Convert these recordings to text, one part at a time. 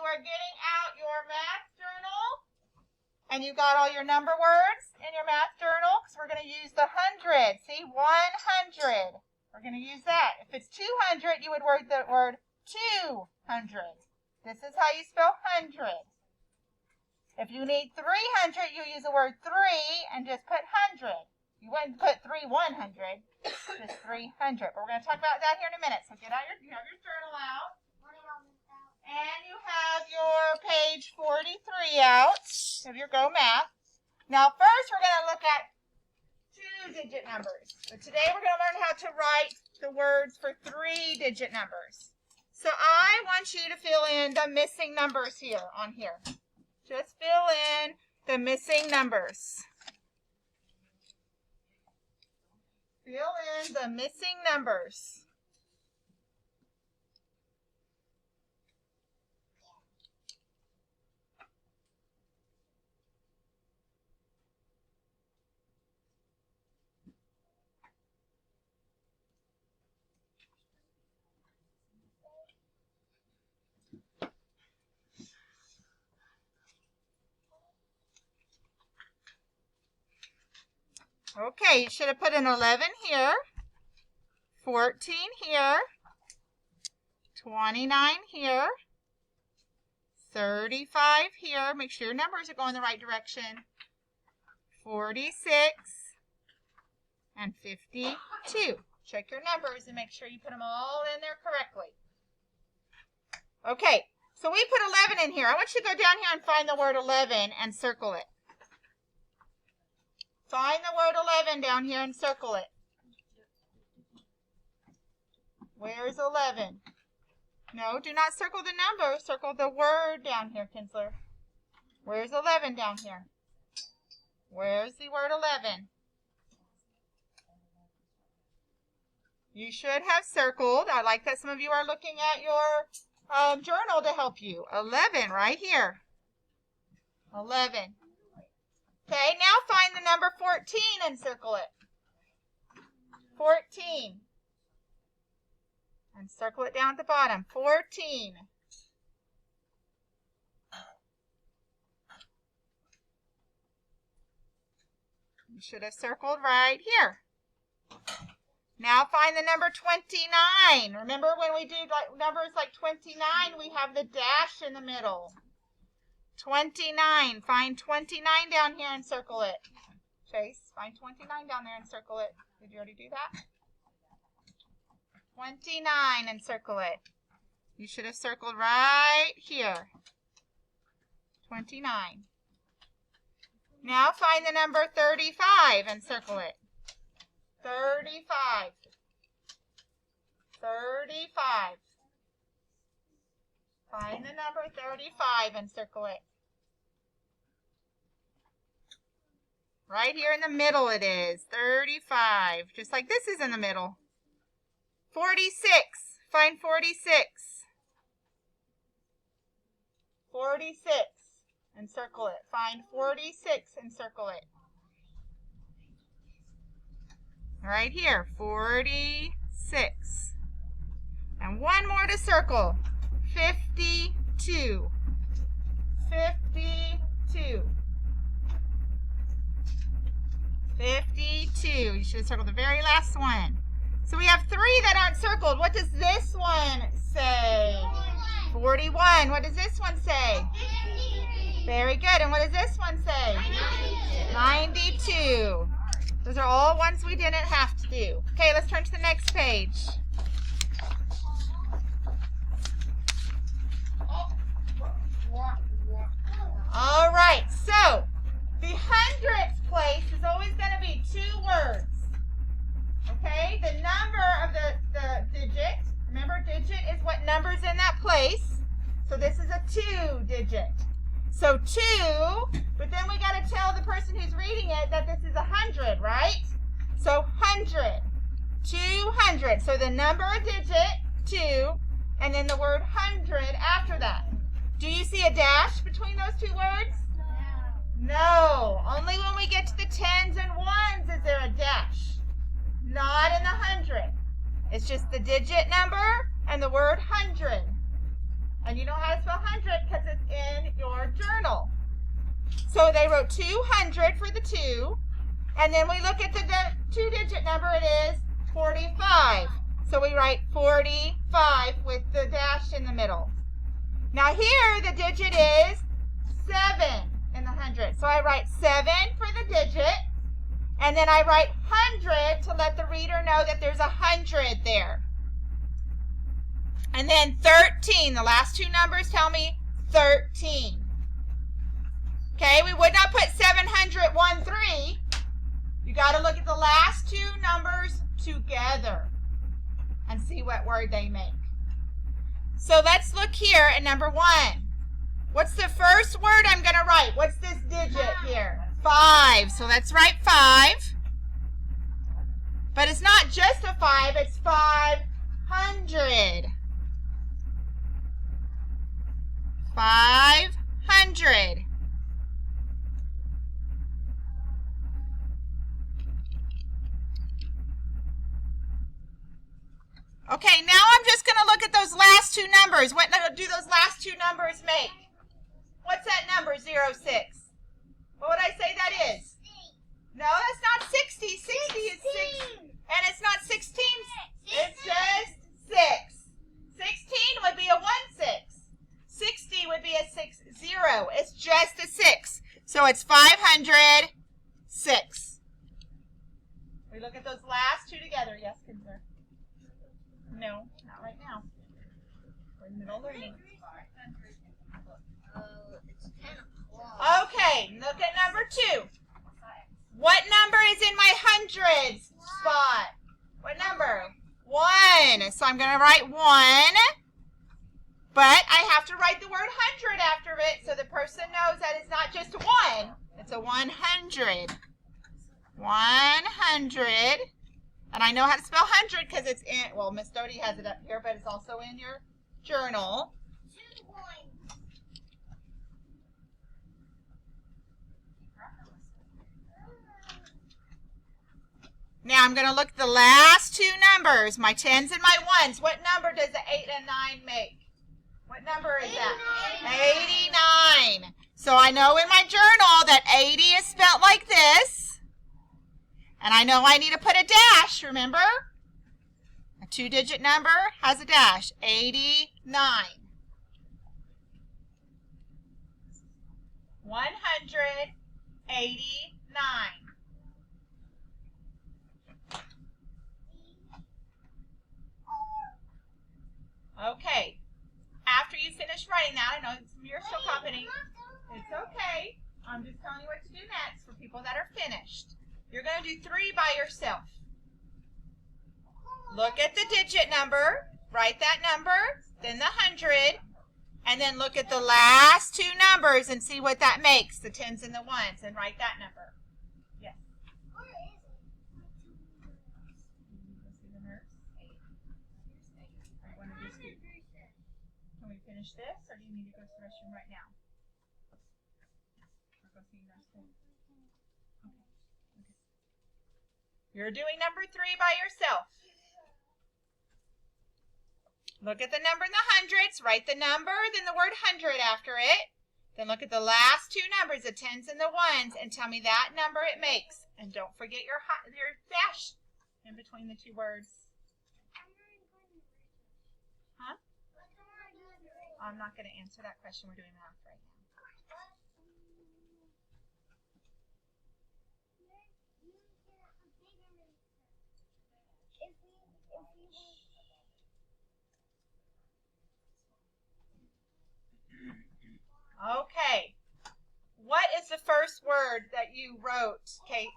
are getting out your math journal and you got all your number words in your math journal, because we're going to use the 100. See, 100. We're going to use that. If it's 200, you would word the word 200. This is how you spell 100. If you need 300, you use the word 3 and just put 100. You wouldn't put 3 100, just 300. But we're going to talk about that here in a minute. So get out you have your journal out. And you have your page 43 out of your Go Math. Now first we're going to look at 2-digit numbers. But today we're going to learn how to write the words for 3-digit numbers. So I want you to fill in the missing numbers here on here. Just fill in the missing numbers. Fill in the missing numbers. Okay, you should have put an 11 here, 14 here, 29 here, 35 here. Make sure your numbers are going the right direction. 46 and 52. Check your numbers and make sure you put them all in there correctly. Okay, so we put 11 in here. I want you to go down here and find the word 11 and circle it. Find the word 11 down here and circle it. Where's 11? No, do not circle the number. Circle the word down here, Kinsler. Where's 11 down here? Where's the word 11? You should have circled. I like that some of you are looking at your journal to help you. 11 right here. 11. Okay, now find the number 14 and circle it. 14. And circle it down at the bottom. 14. You should have circled right here. Now find the number 29. Remember when we do numbers like 29, we have the dash in the middle. 29. Find 29 down here and circle it. Chase, find 29 down there and circle it. Did you already do that? 29 and circle it. You should have circled right here. 29. Now find the number 35 and circle it. 35. 35. Find the number 35 and circle it. Right here in the middle it is. 35. Just like this is in the middle. 46. Find 46. 46 and circle it. Find 46 and circle it. Right here. 46. And one more to circle. 52. 52. 52. You should have circled the very last one. So we have 3 that aren't circled. What does this one say? 41. What does this one say? 50. Very good. And what does this one say? 92. Those are all ones we didn't have to do. Okay, let's turn to the next page. All right, so the hundredth place is always going to be 2 words. Okay, the number of the digit. Remember, digit is what number's in that place. So this is a 2-digit. So 2, but then we got to tell the person who's reading it that this is 100, right? So 100, 200. So the number digit, 2, and then the word 100 after that. Do you see a dash between those 2 words? No. Only when we get to the 10s and 1s is there a dash. Not in the 100. It's just the digit number and the word 100. And you know how to spell spell 100 because it's in your journal. So they wrote 200 for the 2. And then we look at the 2-digit number. It is 45. So we write 45 with the dash in the middle. Now here the digit is 7 in the 100. So I write 7 for the digit. And then I write 100 to let the reader know that there's 100 there. And then 13. The last two numbers tell me 13. Okay, we would not put 713. You got to look at the last two numbers together and see what word they make. So let's look here at number 1. What's the first word I'm going to write? What's this digit here? 5. So let's write 5. But it's not just a 5, it's 500. 500. Okay, now I'm just going to look at those last two numbers. What do those last two numbers make? What's that number, 06? What would I say that is? No, that's not 60. 60 is 6. And it's not 16. It's just 6. 16 would be a 1-6. 60 would be a 60. It's just a 6. So it's 506. We look at those last two together. Yes, Kinsler? No, not right now. We're in the middle of learning. Okay, look at number 2. What number is in my hundreds spot? What number? 1. So I'm going to write 1. But I have to write the word 100 after it so the person knows that it's not just a 1. It's a 100. 100. And I know how to spell 100 because it's in, well, Miss Dodie has it up here, but it's also in your journal. 2 points. Now I'm going to look at the last two numbers, my 10s and my 1s. What number does the 8 and 9 make? What number is that? 89. So I know in my journal that 80 is spelled like this. And I know I need to put a dash, remember? A 2-digit number has a dash. 89. 189. Okay. After you finish writing that, I know some of you are still copying. It's okay. I'm just telling you what to do next for people that are finished. You're going to do 3 by yourself. Look at the digit number, write that number, then the 100, and then look at the last two numbers and see what that makes, the 10s and the 1s, and write that number. Yes. Where is it? See the nurse? Can we finish this, or do you need to go to the restroom right now? Or go see nurse? You're doing number 3 by yourself. Look at the number in the hundreds, write the number, then the word 100 after it. Then look at the last two numbers, the 10s and the 1s, and tell me that number it makes. And don't forget your dash in between the two words. Huh? I'm not going to answer that question. We're doing math right now. Okay. What is the first word that you wrote, Kate?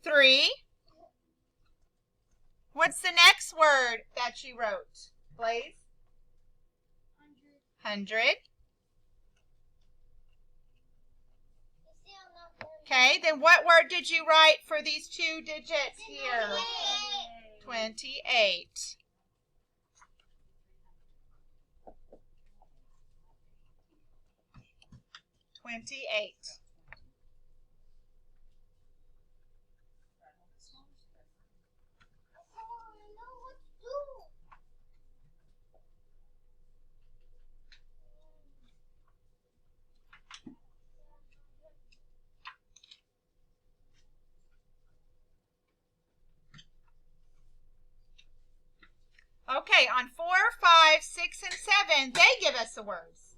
3. What's the next word that you wrote, Blaze? 100. Okay, then what word did you write for these 2 digits here? 28. 28. Okay, on 4, 5, 6, and 7, they give us the words.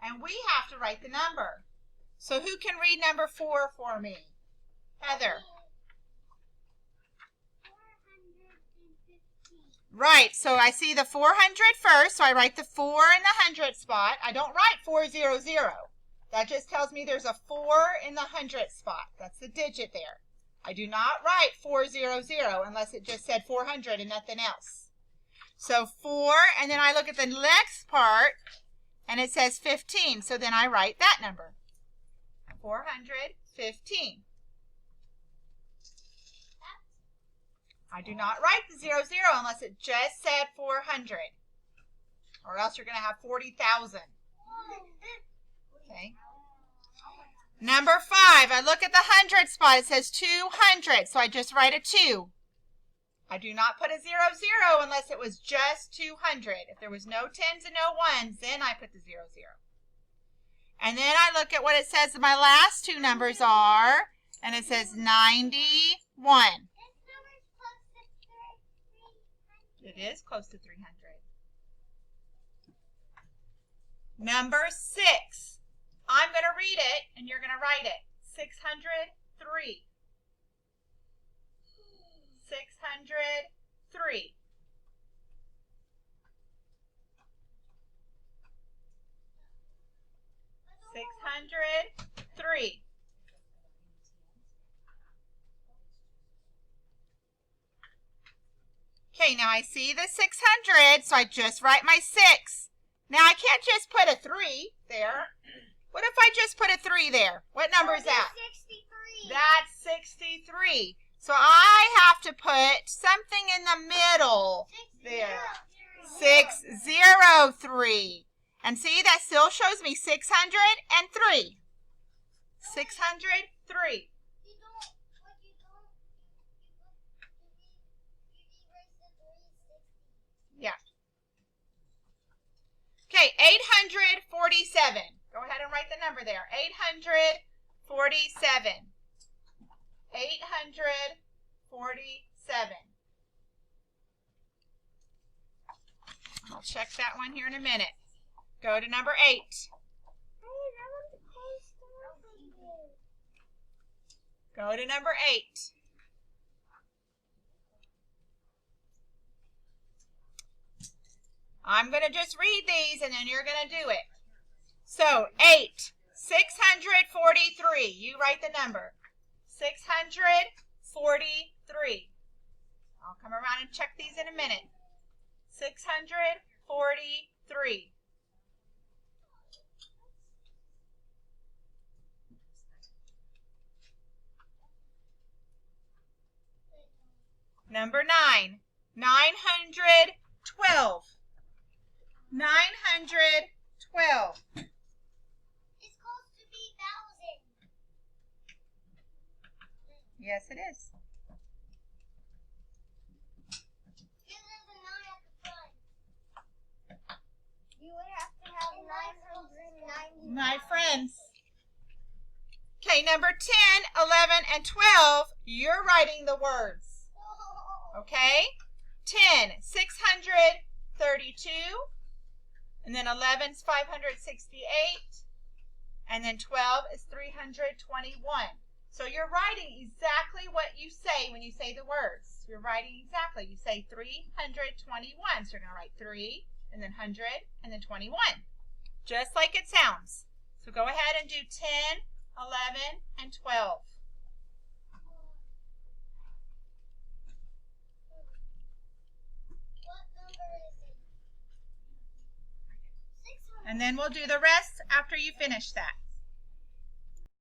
And we have to write the number. So who can read number 4 for me? Heather. 415. Right, so I see the 400 first, so I write the 4 in the 100 spot. I don't write 400. That just tells me there's a 4 in the 100 spot. That's the digit there. I do not write 400 unless it just said 400 and nothing else. So 4, and then I look at the next part, and it says 15. So then I write that number. 415. I do not write the 00 unless it just said 400. Or else you're going to have 40,000. Okay. Number 5, I look at the 100 spot. It says 200, so I just write a 2. I do not put a 00 unless it was just 200. If there was no 10s and no 1s, then I put the 00. And then I look at what it says my last two numbers are, and it says 91. It is close to 300. Number 6. I'm going to read it, and you're going to write it. 603. 603. $603. Okay, now I see the 600, so I just write my 6. Now I can't just put a 3 there. What if I just put a 3 there? What number is that? 63. That's 63. So I have to put something in the middle there. 603. And see, that still shows me 603. 603. Yeah. Okay, 847. Go ahead and write the number there. 847. 847. I'll check that one here in a minute. Go to number 8. Go to number 8. I'm going to just read these and then you're going to do it. So 8, 643. You write the number. 643. I'll come around and check these in a minute. 643. Number 9, 912. 912. It's close to be 1,000. Yes, it is. Give us a 9 at the front. You would have to have 990. My friends. Okay, number 10, 11, and 12, you're writing the words. Okay? 10, 632. And then 11 is 568. And then 12 is 321. So you're writing exactly what you say when you say the words. You're writing exactly. You say 321. So you're going to write 3, and then 100, and then 21. Just like it sounds. So go ahead and do 10, 11, and 12. What number is it? 600. And then we'll do the rest after you finish that.